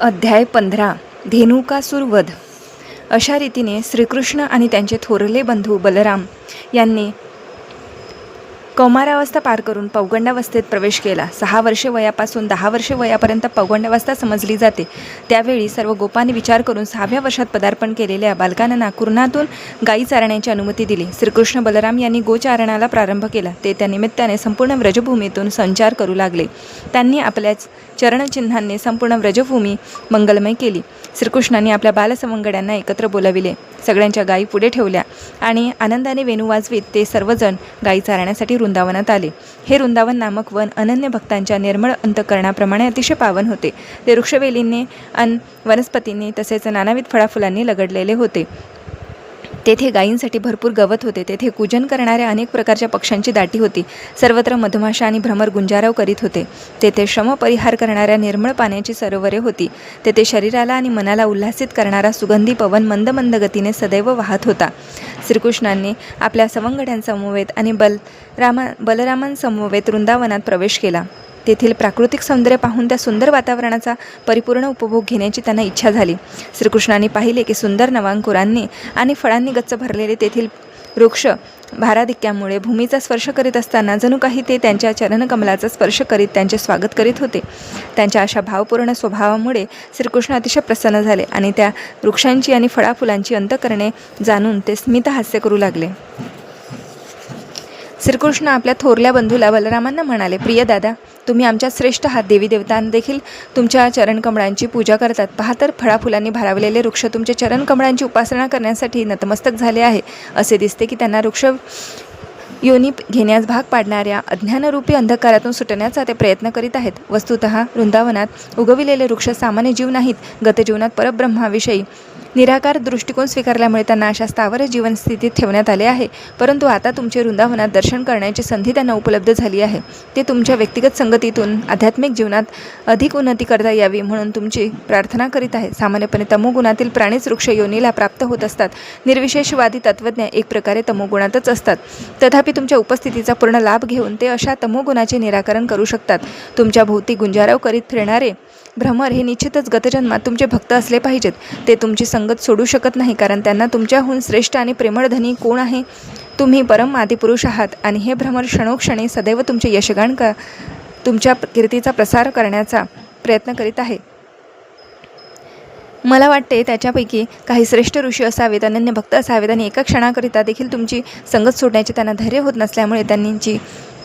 अध्याय 15 धेनुकासूर वध. अशा रीतीने श्रीकृष्ण आणि त्यांचे थोरले बंधू बलराम यांनी कौमारावस्था पार करून पौगंडावस्थेत प्रवेश केला. 6 वर्षे वयापासून 10 वर्षे वयापर्यंत पौगंडावस्था समजली जाते. त्यावेळी सर्व गोपांनी विचार करून 6व्या वर्षात पदार्पण केलेल्या बालकांना कुर्णातून गायी चारण्याची अनुमती दिली. श्रीकृष्ण बलराम यांनी गोचारणाला प्रारंभ केला. ते त्या निमित्ताने संपूर्ण व्रजभूमीतून संचार करू लागले. त्यांनी आपल्याच चरणचिन्हांनी संपूर्ण व्रजभूमी मंगलमय केली. श्रीकृष्णांनी आपल्या बालसवंगड्यांना एकत्र बोलाविले. सगळ्यांच्या गायी पुढे ठेवल्या आणि आनंदाने वेणू वाजवीत ते सर्वजण गायी चारण्यासाठी वृंदावनात आले. हे वृंदावन नामक वन अनन्य भक्तांच्या निर्मळ अंतःकरणाप्रमाणे अतिशय पावन होते. ते वृक्षवेलींनी अन वनस्पतींनी तसेच नानाविध फळाफुलांनी लगडलेले होते. तेथे गायींसाठी भरपूर गवत होते. तेथे कूजन करणाऱ्या अनेक प्रकारच्या पक्ष्यांची दाटी होती. सर्वत्र मधमाशा आणि भ्रमर गुंजारव करीत होते. तेथे श्रमपरिहार करणाऱ्या निर्मळ पाण्याची सरोवरे होती. तेथे शरीराला आणि मनाला उल्हासित करणारा सुगंधी पवन मंद मंद गतीने सदैव वाहत होता. श्रीकृष्णांनी आपल्या सवंगड्यांसमवेत आणि बलरामांसमवेत वृंदावनात प्रवेश केला. तेथील प्राकृतिक सौंदर्य पाहून त्या सुंदर वातावरणाचा परिपूर्ण उपभोग घेण्याची त्यांना इच्छा झाली. श्रीकृष्णांनी पाहिले की सुंदर नवांकुरांनी आणि फळांनी गच्च भरलेले तेथील वृक्ष भाराधिक्यामुळे भूमीचा स्पर्श करीत असताना जणू काही ते त्यांच्या चरणकमलाचा स्पर्श करीत त्यांचे स्वागत करीत होते. त्यांच्या अशा भावपूर्ण स्वभावामुळे श्रीकृष्ण अतिशय प्रसन्न झाले आणि त्या वृक्षांची आणि फळाफुलांची अंतःकरणे जाणून ते स्मितहास्य करू लागले. श्रीकृष्ण आपल्या थोरल्या बंधूला बलरामांना म्हणाले, प्रिय दादा, तुम्ही आमच्या श्रेष्ठ आहात. देवी देवतांना देखील तुमच्या चरणकमळांची पूजा करतात. पहा तर, फळाफुलांनी भारावलेले वृक्ष तुमच्या चरणकमळांची उपासना करण्यासाठी नतमस्तक झाले आहे. असे दिसते की त्यांना वृक्ष योनी घेण्यास भाग पाडणाऱ्या अज्ञानरूपी अंधकारातून सुटण्याचा ते प्रयत्न करीत आहेत. वस्तुतः वृंदावनात उगविलेले वृक्ष सामान्य जीव नाहीत. गतजीवनात परब्रह्माविषयी निराकार दृष्टिकोन स्वीकारल्यामुळे त्यांना अशा स्थावर जीवनस्थितीत ठेवण्यात आले आहे. परंतु आता तुमचे वृंदावनात दर्शन करण्याची संधी त्यांना उपलब्ध झाली आहे. ते तुमच्या व्यक्तिगत संगतीतून आध्यात्मिक जीवनात अधिक उन्नती करता यावी म्हणून तुमची प्रार्थना करीत आहे. सामान्यपणे तमोगुणातील प्राणीच वृक्ष योनीला प्राप्त होत असतात. निर्विशेषवादी तत्त्वज्ञ एक प्रकारे तमोगुणातच असतात. तथापि तुमच्या उपस्थितीचा पूर्ण लाभ घेऊन ते अशा तमोगुणाचे निराकरण करू शकतात. तुमच्या भोवती गुंजारव करीत फिरणारे भ्रमर हे निश्चितच गतजन्मात तुमचे भक्त असले पाहिजेत. ते तुमची संगत सोडू शकत नाही, कारण त्यांना तुमच्याहून श्रेष्ठ आणि प्रेमळ धनी कोण आहे? तुम्ही परम आदिपुरुष आहात आणि हे भ्रमर क्षणोक्षणी सदैव तुमचे यशगान तुमच्या कीर्तीचा प्रसार करण्याचा प्रयत्न करीत आहे. मला वाटते त्याच्यापैकी काही श्रेष्ठ ऋषी असावेत, अनन्य भक्त असावेत आणि एका क्षणाकरिता देखील तुमची संगत सोडण्याचे त्यांना धैर्य होत नसल्यामुळे त्यांनी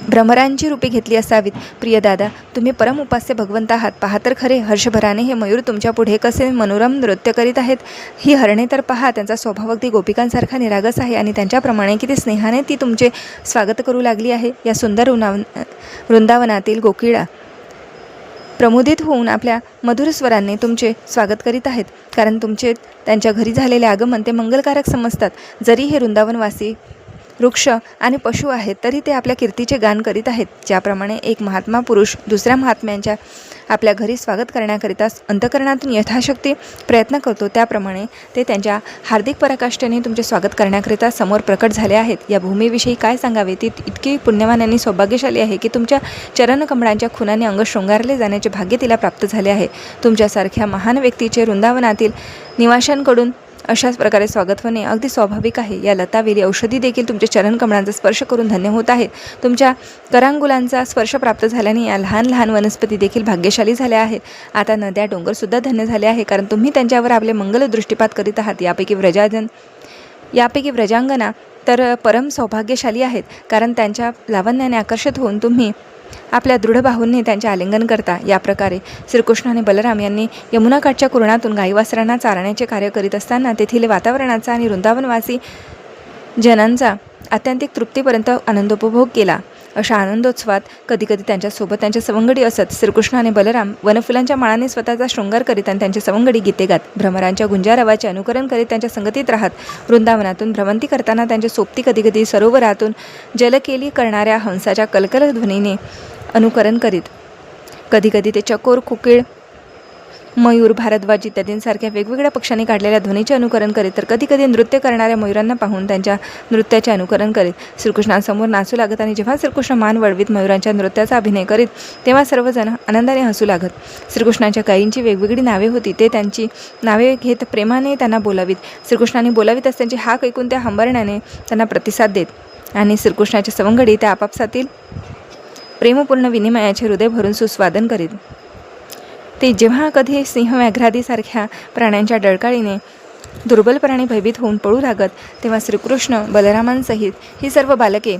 भ्रमरांची रूपे घेतली असावीत. प्रिय दादा, तुम्ही परम उपास्य भगवंत आहात. पहा तर खरे, हर्षभराने हे मयूर तुमच्या पुढे कसे मनोरम नृत्य करीत आहेत. ही हरणे तर पहा, त्यांचा स्वभाव अगदी गोपिकांसारखा निरागस आहे आणि त्यांच्याप्रमाणे किती स्नेहाने ती तुमचे स्वागत करू लागली आहे. या सुंदर वृंदावनातील गोकिळा प्रमुदित होऊन आपल्या मधुर स्वरांनी तुमचे स्वागत करीत आहेत, कारण तुमचे त्यांच्या घरी झालेले आगमन ते मंगलकारक समजतात. जरी हे वृंदावनवासी वृक्ष आणि पशु आहेत तरी ते आपल्या कीर्तीचे गान करीत आहेत. ज्याप्रमाणे एक महात्मा पुरुष दुसऱ्या महात्म्यांच्या आपल्या घरी स्वागत करण्याकरिता अंतःकरणातून यथाशक्ती प्रयत्न करतो, त्याप्रमाणे ते त्यांच्या हार्दिक पराकाष्ठेने तुमचे स्वागत करण्याकरिता समोर प्रकट झाले आहेत. या भूमीविषयी काय सांगावे? ती इतकी पुण्यवान आणि सौभाग्यशाली आहे की तुमच्या चरणकमळांच्या खुनाने अंग शृंगारले जाण्याचे भाग्य तिला प्राप्त झाले आहे. तुमच्यासारख्या महान व्यक्तीचे वृंदावनातील निवाशांकडून अशाच प्रकारे स्वागत होणे अगदी स्वाभाविक आहे. या लतावेली औषधी देखील तुमच्या चरणकमळांचा स्पर्श करून धन्य होत आहेत. तुमच्या करांगुलांचा स्पर्श प्राप्त झाल्याने या लहान लहान वनस्पती देखील भाग्यशाली झाल्या आहेत. आता नद्या डोंगरसुद्धा धन्य झाले आहे, कारण तुम्ही त्यांच्यावर आपले मंगल दृष्टिपात करीत आहात. यापैकी व्रजांगना तर परम सौभाग्यशाली आहेत, कारण त्यांच्या लावण्याने आकर्षित होऊन तुम्ही आपल्या दृढ बाहूंनी त्यांचे आलिंगन करता. या प्रकारे श्रीकृष्ण आणि बलराम यांनी यमुनाकाठच्या कुरणातून गाईवासरांना चारण्याचे कार्य करीत असताना तेथील वातावरणाचा आणि वृंदावनवासी जनांचा आत्यंतिक तृप्तीपर्यंत आनंदोपभोग केला. अशा आनंदोत्सवात कधीकधी त्यांच्यासोबत त्यांच्या सवंगडी असत. श्रीकृष्ण आणि बलराम वनफुलांच्या माळाने स्वतःचा शृंगार करीत आणि त्यांचे सवंगडी गीते गात, भ्रमरांच्या गुंजारवाचे अनुकरण करीत त्यांच्या संगतीत राहत. वृंदावनातून भ्रमंती करताना त्यांच्या सोबती कधीकधी सरोवरातून जलकेली करणाऱ्या हंसाच्या कलकल ध्वनीने अनुकरण करीत. कधीकधी ते चकोर, कोकिळ मयूर, भारद्वाज इत्यादींसारख्या वेगवेगळ्या पक्ष्यांनी काढलेल्या ध्वनीचे अनुकरण करीत, तर कधीकधी नृत्य करणाऱ्या मयुरांना पाहून त्यांच्या नृत्याचे अनुकरण करीत. श्रीकृष्णांसमोर नाचू लागत आणि जेव्हा श्रीकृष्ण मान वळवीत मयुरांच्या नृत्याचा अभिनय करीत, तेव्हा सर्वजण आनंदाने हसू लागत. श्रीकृष्णांच्या गायींची वेगवेगळी नावे होती. ते त्यांची नावे घेत प्रेमाने त्यांना बोलावीत. श्रीकृष्णांनी बोलावीत असल्याची हाक ऐकून त्या हंबरण्याने त्यांना प्रतिसाद देत आणि श्रीकृष्णाच्या सवंगडी त्या आपापसातील प्रेमपूर्ण विनिमयाचे हृदय भरून सुस्वादन करीत. ते जेव्हा कधी सिंह, व्याघ्रादीसारख्या प्राण्यांच्या डळकाळीने दुर्बल प्राणी भयभीत होऊन पळू लागत, तेव्हा श्रीकृष्ण बलरामांसहित ही सर्व बालके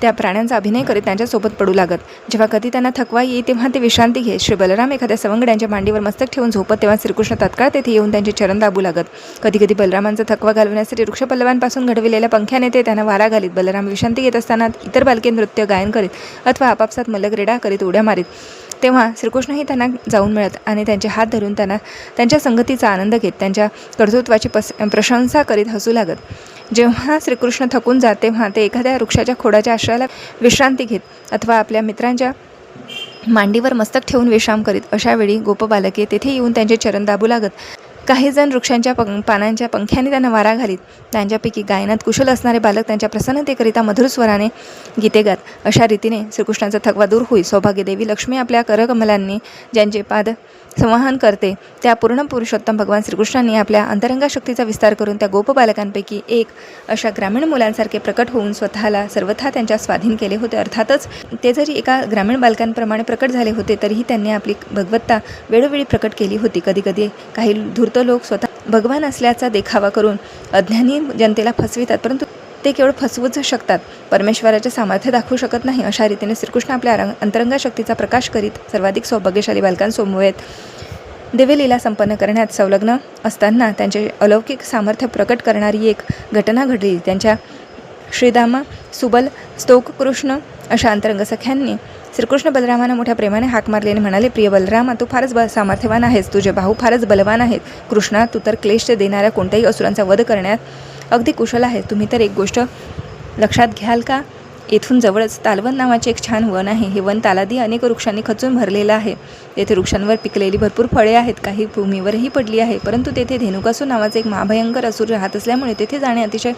त्या प्राण्यांचा अभिनय करीत त्यांच्यासोबत पडू लागत. जेव्हा कधी त्यांना थकवा येई तेव्हा ते विश्रांती घेत. श्री बलराम एखाद्या सवंगड्यांच्या मांडीवर मस्तक ठेवून झोपत, तेव्हा श्रीकृष्ण तात्काळ तेथे येऊन त्यांचे चरण दाबू लागत. कधीकधी बलरामांचा थकवा घालवण्यासाठी वृक्षपल्लवांपासून घडविलेल्या पंख्याने ते त्यांना वारा घालीत. बलराम विश्रांती घेत असताना इतर बालके नृत्य गायन करीत अथवा आपापसात मल्लक्रीडा करीत उड्या मारीत. तेव्हा श्रीकृष्णही त्यांना जाऊन मिळत आणि त्यांचे हात धरून त्यांना त्यांच्या संगतीचा आनंद घेत त्यांच्या कर्तृत्वाची प्रशंसा करीत हसू लागत. जेव्हा श्रीकृष्ण थकून जात तेव्हा ते एखाद्या वृक्षाच्या खोडाच्या आश्रयाला विश्रांती घेत अथवा आपल्या मित्रांच्या मांडीवर मस्तक ठेवून विश्राम करीत. अशा वेळी गोपबालके तेथे येऊन त्यांचे चरण दाबू लागत. काही जण वृक्षांच्या पानांच्या पंख्याने त्यांना वारा घालीत. त्यांच्यापैकी गायनात कुशल असणारे बालक त्यांच्या प्रसन्नतेकरिता मधुर स्वराने गीते गात. अशा रीतीने श्रीकृष्णाचा थकवा दूर होई. सौभाग्यदेवी लक्ष्मी आपल्या करकमलांनी ज्यांचे पाद संवाहन करते, त्या पूर्ण पुरुषोत्तम भगवान श्रीकृष्णांनी आपल्या अंतरंगा शक्तीचा विस्तार करून त्या गोपबालकांपैकी एक अशा ग्रामीण मुलांसारखे प्रकट होऊन स्वतःला सर्वथा त्यांच्या स्वाधीन केले होते. अर्थातच ते जरी एका ग्रामीण बालकांप्रमाणे प्रकट झाले होते, तरीही त्यांनी आपली भगवत्ता वेळोवेळी प्रकट केली होती. कधीकधी काही धूर्त लोक स्वतः भगवान असल्याचा देखावा करून अज्ञानी जनतेला फसवितात, परंतु ते केवळ फसवूच शकतात, परमेश्वराचे सामर्थ्य दाखवू शकत नाही. अशा रीतीने श्रीकृष्ण आपल्या अंतरंगा शक्तीचा प्रकाश करीत सर्वाधिक सौभाग्यशाली बालकांसमवेत देवलीला संपन्न करण्यात संलग्न असताना त्यांचे अलौकिक सामर्थ्य प्रकट करणारी एक घटना घडली. त्यांच्या श्रीदामा, सुबल, स्तोक कृष्ण अशा अंतरंग सख्यांनी श्रीकृष्ण बलरामांना मोठ्या प्रेमाने हाक मारली आणि म्हणाले, प्रिय बलरामा, तू फारच सामर्थ्यवान आहेस. तुझे भाऊ फारच बलवान आहेत. कृष्णा, तू तर क्लेश देणाऱ्या कोणत्याही असुरांचा वध करण्यात अगदी कुशल आहे. तुम्ही तर एक गोष्ट लक्षात घ्याल का? येथून जवळच तालवन नावाचे एक छान वन आहे. हे वन तालादी अनेक वृक्षांनी खचून भरलेलं आहे. तेथे वृक्षांवर पिकलेली भरपूर फळे आहेत. काही भूमीवरही पडली आहे. परंतु तेथे धेनुकासूर नावाचे एक महाभयंकर असुर राहत असल्यामुळे तेथे जाणे अतिशय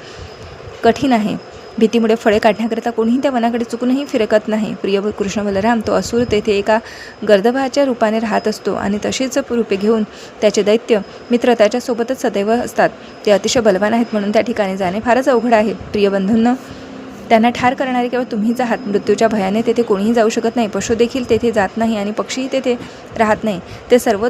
कठीण आहे. भीतीमुळे फळे काढण्याकरिता कोणीही त्या वनाकडे चुकूनही फिरकत नाही. प्रिय कृष्ण बलराम, तो असुर तेथे एका गर्दभाच्या रूपाने राहत असतो आणि तशीच रूपे घेऊन त्याचे दैत्य मित्र त्याच्यासोबतच सदैव असतात. ते अतिशय बलवान आहेत, म्हणून त्या ठिकाणी जाणे फारच अवघड आहे. प्रिय बंधूंनो, त्यांना ठार करणारे केवळ तुम्हीच आहात. मृत्यूच्या भयाने तेथे कोणीही जाऊ शकत नाही. पशु देखील तेथे जात नाही आणि पक्षीही तेथे राहत नाही. ते सर्व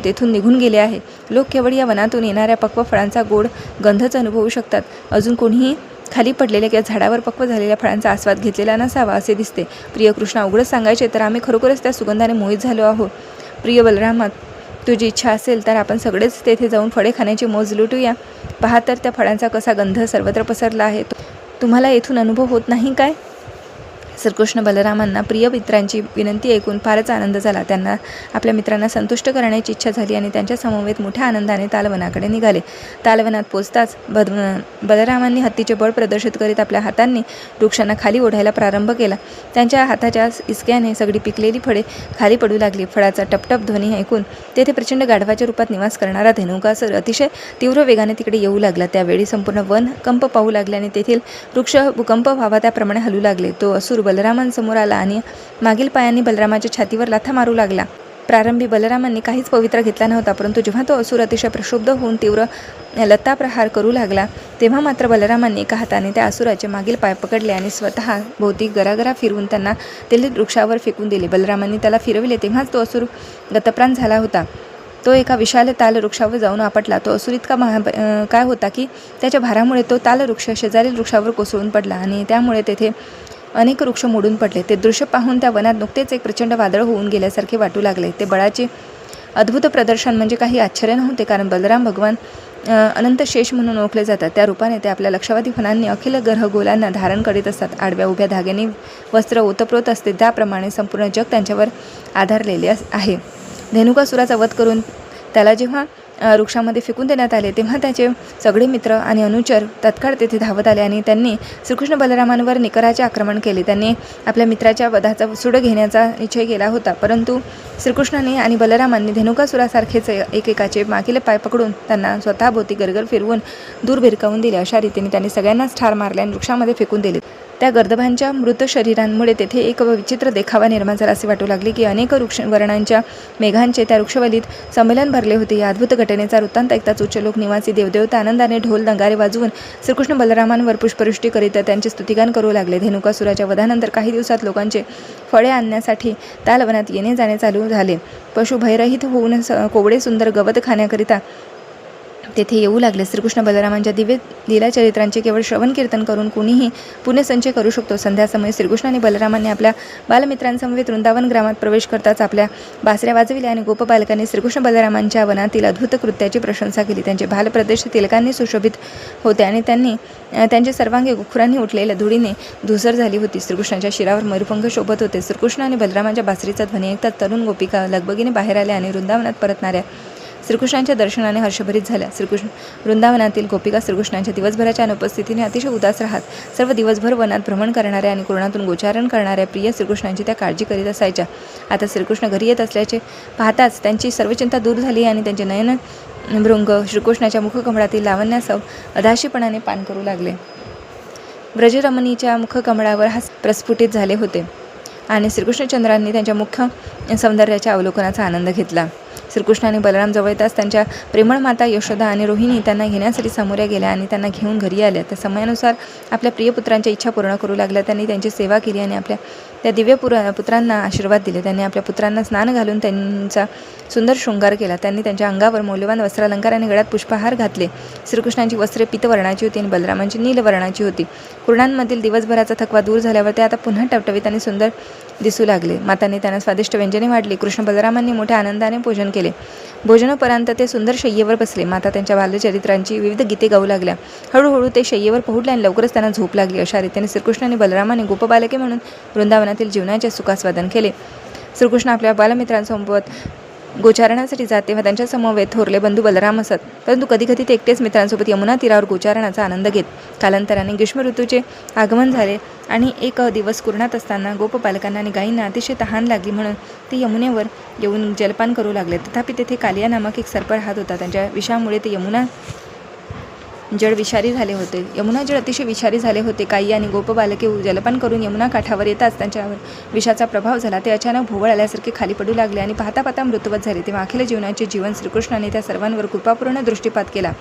तेथून निघून गेले आहे. लोक केवळ या वनातून येणाऱ्या पक्व फळांचा गोड गंधच अनुभवू शकतात. अजून कोणीही खाली पडलेल्या किंवा झाडावर पक्व झालेल्या फळांचा आस्वाद घेतलेला नसावा असे दिसते. प्रिय कृष्णा, उघडच सांगायचे तर आम्ही खरोखरच त्या सुगंधाने मोहित झालो आहोत. प्रिय बलरामा, तुझी इच्छा असेल तर आपण सगळेच तेथे जाऊन फळे खाण्याची मौज लुटूया. पहा तर त्या फळांचा कसा गंध सर्वत्र पसरला आहे. तुम्हाला येथून अनुभव होत नाही काय? श्रीकृष्ण बलरामांना प्रिय मित्रांची विनंती ऐकून फारच आनंद झाला. त्यांना आपल्या मित्रांना संतुष्ट करण्याची इच्छा झाली आणि त्यांच्या समवेत मोठ्या आनंदाने तालवनाकडे निघाले. तालवनात पोचताच बलरामांनी हत्तीचे बळ प्रदर्शित करीत आपल्या हातांनी वृक्षांना खाली ओढायला प्रारंभ केला. त्यांच्या हाताच्या इस्क्याने सगळी पिकलेली फळे खाली पडू लागली. फळाचा टपटप ध्वनी ऐकून तेथे प्रचंड गाढवाच्या रूपात निवास करणारा धेनुकासूर अतिशय तीव्र वेगाने तिकडे येऊ लागला. त्यावेळी संपूर्ण वन कंप पाहू लागल्याने तेथील वृक्ष भूकंप व्हावा त्याप्रमाणे हलू लागले. तो असुर बलरामांसमोर आला आणि मागील पायांनी बलरामाच्या छातीवर लाथा मारू लागला. प्रारंभी बलरामांनी काहीच पवित्रा घेतला नव्हता, परंतु जेव्हा तो असुर अतिशय प्रक्षुब्ध होऊन तीव्र लत्ता प्रहार करू लागला, तेव्हा मात्र बलरामांनी एका हाताने त्या असुराचे मागील पाय पकडले आणि स्वतः भोवती गरागरा फिरवून त्यांना तेथील वृक्षावर फेकून दिले. बलरामांनी त्याला फिरविले तेव्हाच तो असुर गतप्राण झाला होता. तो एका विशाल ताल वृक्षावर जाऊन आपटला. तो असुर इतका काय होता की त्याच्या भारामुळे तो ताल वृक्ष शेजारील वृक्षावर कोसळून पडला आणि त्यामुळे तेथे अनेक वृक्ष मोडून पडले. ते दृश्य पाहून त्या वनात नुकतेच एक प्रचंड वादळ होऊन गेल्यासारखे वाटू लागले. ते बळाचे अद्भुत प्रदर्शन म्हणजे काही आश्चर्य नव्हते, कारण बलराम भगवान अनंत शेष म्हणून ओळखले जातात. त्या रूपाने ते आपल्या लक्षावधी फणांनी अखिल ग्रहगोलांना धारण करीत असतात. आडव्या उभ्या धाग्याने वस्त्र ओतप्रोत असते, त्याप्रमाणे संपूर्ण जग त्यांच्यावर आधारलेले आहे. धेनुकासुराचा वध करून त्याला जेव्हा वृक्षामध्ये फेकून देण्यात आले तेव्हा त्याचे सगळे मित्र आणि अनुचर तत्काळ तेथे धावत आले आणि त्यांनी श्रीकृष्ण बलरामांवर निकराचे आक्रमण केले. त्यांनी आपल्या मित्राच्या वधाचा सूड घेण्याचा निश्चय केला होता, परंतु श्रीकृष्णाने आणि बलरामांनी धेनुकासुरासारखेच एकेकाचे मागील पाय पकडून त्यांना स्वतःभोवती गरगर फिरवून दूर भिरकावून दिले. अशा रीतीने त्यांनी सगळ्यांनाच ठार मारले आणि वृक्षामध्ये फेकून दिले. त्या गर्दभांच्या मृत शरीरांमुळे तेथे एक विचित्र देखावा निर्माण झाला. असे वाटू लागले की अनेक वर्णांच्या मेघांचे त्या वृक्षवल्लीत संमेलन भरले होते. या अद्भुत घटनेचा वृत्तांत ऐकताच उच्चलोक निवासी देवदेवता आनंदाने ढोल नगारे वाजवून श्रीकृष्ण बलरामांवर पुष्पवृष्टी करीत त्यांचे स्तुतिगान करू लागले. धेनुकासुराच्या वधानंतर काही दिवसात लोकांचे फळे आणण्यासाठी तालवनात येणे जाणे चालू झाले. पशु भयरहित होऊन कोवडे सुंदर गवत खाण्याकरिता तेथे येऊ लागले. श्रीकृष्ण बलरामांच्या दिव्य लीला चरित्रांचे केवळ श्रवण कीर्तन करून कुणीही पुण्यसंचय करू शकतो. संध्यासमयी श्रीकृष्ण आणि बलरामांनी आपल्या बालमित्रांसमवेत वृंदावन ग्रामात प्रवेश करताच आपल्या बासऱ्या वाजविल्या आणि गोपबालकांनी श्रीकृष्ण बलरामांच्या वनातील अद्भुत कृत्याची प्रशंसा केली. त्यांचे भालप्रदेश तिलकांनी सुशोभित होते आणि त्यांचे सर्वांगी गुखुरांनी उठलेल्या धुळीने धुसर झाली होती. श्रीकृष्णाच्या शिरावर मयूरपंख शोभत होते. श्रीकृष्ण आणि बलरामांच्या बासरीचा ध्वनी ऐकताच तरुण गोपिका लगबगीने बाहेर आल्या आणि वृंदावनात परतणाऱ्या श्रीकृष्णांच्या दर्शनाने हर्षभरीत झाल्या. वृंदावनातील गोपिका श्रीकृष्णांच्या दिवसभराच्या अनुपस्थितीने अतिशय उदास राहत. सर्व दिवसभर वनात भ्रमण करणाऱ्या आणि कुरणातून गोचारण करणाऱ्या प्रिय श्रीकृष्णांची त्या काळजी करीत असायच्या. आता श्रीकृष्ण घरी येत असल्याचे पाहताच त्यांची सर्व चिंता दूर झाली आणि त्यांचे नयन भृंग श्रीकृष्णाच्या मुखकमळातील लावण्यासह अधाशीपणाने पान करू लागले. व्रजरमणीच्या मुखकमळावर हास्य प्रस्फुटित झाले होते आणि श्रीकृष्णचंद्रांनी त्यांच्या मुख्य सौंदर्याच्या अवलोकनाचा आनंद घेतला. श्रीकृष्ण आणि बलराम जवळ येताच त्यांच्या प्रेमळ माता यशोदा आणि रोहिणी त्यांना घेण्यासाठी सामोऱ्या गेल्या आणि त्यांना घेऊन घरी आल्या. त्या समयानुसार आपल्या प्रियपुत्रांच्या इच्छा पूर्ण करू लागल्या. त्यांनी त्यांची सेवा केली आणि आपल्या त्या दिव्य पुत्रांना आशीर्वाद दिले. त्यांनी आपल्या पुत्रांना स्नान घालून त्यांचा सुंदर शृंगार केला. त्यांनी त्यांच्या अंगावर मौल्यवान वस्त्रालंकार आणि गळ्यात पुष्पहार घातले. श्रीकृष्णांची वस्त्रे पीतवर्णाची होती आणि बलरामांची नीलवर्णाची होती. कुरणांमधील दिवसभराचा थकवा दूर झाल्यावर ते आता पुन्हा टवटवीत आणि सुंदर दिसू लागले. मातांनी त्यांना स्वादिष्ट व्यंजने वाढली. कृष्ण बलरामांनी मोठ्या आनंदाने भोजन केले. भोजनोपरांत ते सुंदर शय्येवर बसले. माता त्यांच्या बालचरित्रांची विविध गीते गाऊ लागल्या. हळूहळू ते शय्येवर पोहोचले आणि लवकरच त्यांना झोप लागली. अशा रीतीने श्रीकृष्ण आणि बलरामाने गोपबालके म्हणून वृंदावनातील जीवनाचे सुखास्वादन केले. श्रीकृष्ण आपल्या बालमित्रांसोबत गोचारणासाठी जात तेव्हा त्यांच्या समवेत थोरले बंधू बलराम असत, परंतु कधीकधी ते एकटेच मित्रांसोबत यमुना तीरावर गोचारणाचा आनंद घेत. कालांतराने ग्रीष्म ऋतूचे आगमन झाले आणि एक दिवस कुरणात असताना गोपबालकांना आणि गायींना अतिशय तहान लागली म्हणून ते यमुनेवर येऊन जलपान करू लागले. तथापि तेथे कालिया नामक एक सर्प राहत होता. त्यांच्या विषामुळे ते यमुना जळ विषारी झाले होते. यमुना जळ अतिशय विषारी झाले होते. काही आणि गोपबालके जलपान करून यमुना काठावर येताच त्यांच्यावर विषाचा प्रभाव झाला. ते अचानक भोवळ आल्यासारखे खाली पडू लागले आणि पाहता पाहता मृत्यूवत झाले. तेव्हा अखिल जीवनाचे जीवन श्रीकृष्णाने त्या सर्वांवर कृपापूर्ण दृष्टिपात केला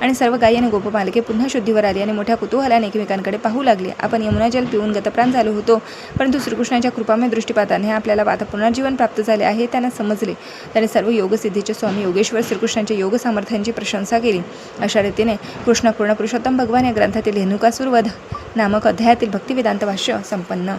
आणि सर्व गायी आणि गोपबालके पुन्हा शुद्धीवर आली आणि मोठ्या कुतूहलाने एकमेकांकडे पाहू लागले. आपण यमुना जल पिऊन गतप्राण झालो होतो, परंतु श्रीकृष्णाच्या कृपामय दृष्टिपाताने आपल्याला आता पुनर्जीवन प्राप्त झाले आहे त्यांना समजले. त्याने सर्व योगसिद्धीचे स्वामी योगेश्वर श्रीकृष्णांच्या योग सामर्थ्यांची प्रशंसा केली. अशा रीतीने कृष्ण पूर्ण पुरुषोत्तम भगवान या ग्रंथातील धेनुकासुर वध नामक अध्यायातील भक्तिवेदांत भाष्य संपन्न.